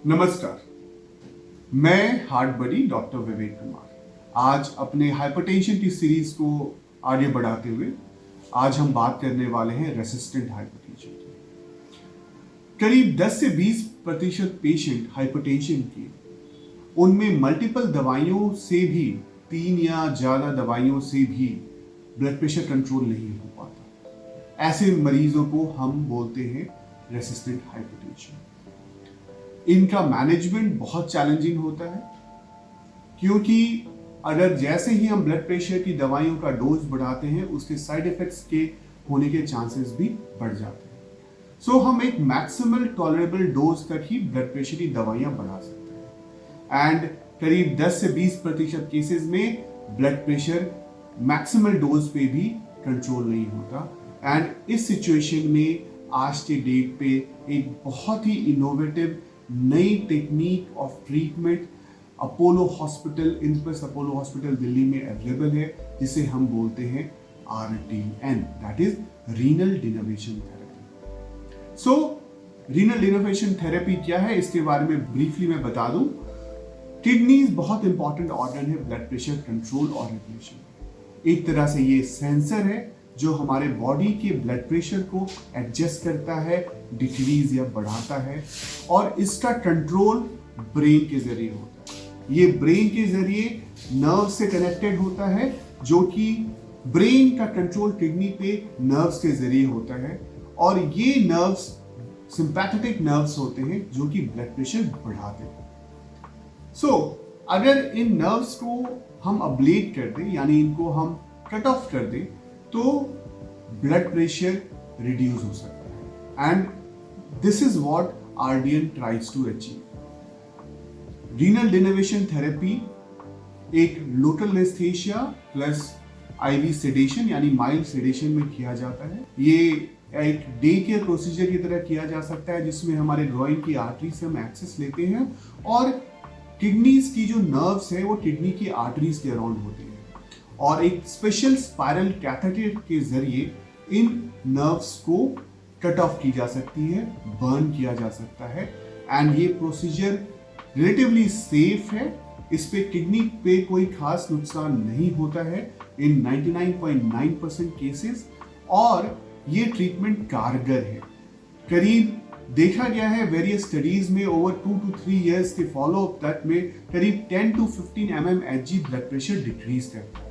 नमस्कार, मैं हार्ट बडी डॉक्टर विवेक कुमार। आज अपने हाइपरटेंशन की सीरीज को आगे बढ़ाते हुए आज हम बात करने वाले हैं रेसिस्टेंट हाइपरटेंशन की। करीब 10 से 20% पेशेंट हाइपरटेंशन के उनमें मल्टीपल दवाइयों से भी 3 या ज़्यादा दवाइयों से भी ब्लड प्रेशर कंट्रोल नहीं हो पाता। ऐसे मरीजों को हम बोलते हैं रेसिस्टेंट हाइपरटेंशन। इनका मैनेजमेंट बहुत चैलेंजिंग होता है, क्योंकि अगर जैसे ही हम ब्लड प्रेशर की दवाइयों का डोज बढ़ाते हैं उसके साइड इफेक्ट्स के होने के चांसेस भी बढ़ जाते हैं। सो हम एक मैक्सिमल टॉलरेबल डोज तक ही ब्लड प्रेशर की दवाइयां बढ़ा सकते हैं एंड करीब 10 से 20% केसेस में ब्लड प्रेशर मैक्सिमल डोज पे भी कंट्रोल नहीं होता। एंड इस सिचुएशन में आज के डेट पे एक बहुत ही इनोवेटिव नई technique of treatment Apollo hospital, Indraprastha Apollo hospital Delhi में अवेलेबल है, जिसे हम बोलते हैं RDN, that is renal denervation therapy. So renal denervation therapy क्या है, इसके बारे में ब्रीफली मैं बता दूं। किडनीज बहुत इंपॉर्टेंट ऑर्गन है ब्लड प्रेशर कंट्रोल और रेगुलेशन। एक तरह से ये सेंसर है जो हमारे बॉडी के ब्लड प्रेशर को एडजस्ट करता है, डिक्रीज या बढ़ाता है, और इसका कंट्रोल ब्रेन के जरिए होता है। ये ब्रेन के जरिए नर्व से कनेक्टेड होता है, जो कि ब्रेन का कंट्रोल किडनी पे नर्व्स के जरिए होता है, और ये नर्व्स सिंपैथेटिक नर्व्स होते हैं जो कि ब्लड प्रेशर बढ़ाते हैं। सो अगर इन नर्व्स को हम अब्लेट कर दें, यानी इनको हम कट ऑफ कर दें, तो ब्लड प्रेशर रिड्यूस हो सकता है। And this is what RDN tries to achieve. Renal denervation therapy एक local anaesthesia plus IV sedation यानी माइल्ड सेडेशन में किया जाता है। ये एक डे केयर प्रोसीजर की तरह किया जा सकता है, जिसमें हमारे ग्रोइन की आर्टरी से हम एक्सेस लेते हैं और किडनीज की जो नर्व्स है वो किडनी की आर्टरीज के अराउंड होती है, और एक स्पेशल स्पाइरल कैथेटर के जरिए इन नर्व्स को कट ऑफ की जा सकती है, बर्न किया जा सकता है। एंड ये प्रोसीजर रिलेटिवली सेफ है, इस पे किडनी पे कोई खास नुकसान नहीं होता है इन 99.9% केसेस, और ये ट्रीटमेंट कारगर है। करीब देखा गया है वेरियस स्टडीज में ओवर 2 to 3 इयर्स के फॉलोअप तक में करीब 10 to 15 mmHg blood pressure decrease करता है।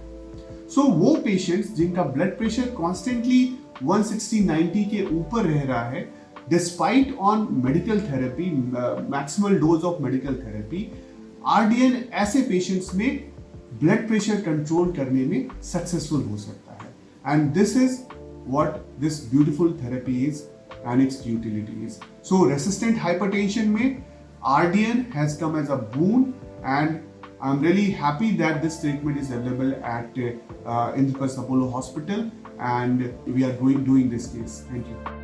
सो वो पेशेंट्स जिनका ब्लड प्रेशर कॉन्स्टेंटली 160-90 के ऊपर रह रहा है, despite on medical therapy, maximal dose of medical therapy, RDN ऐसे पेशेंट्स में ब्लड प्रेशर कंट्रोल करने में सक्सेसफुल हो सकता है। And this is what this beautiful therapy is and it's utility is. So resistant hypertension में RDN has come as a boon, and I'm really happy that this treatment is available at Indraprasth Apollo Hospital, and we are doing this case. Thank you.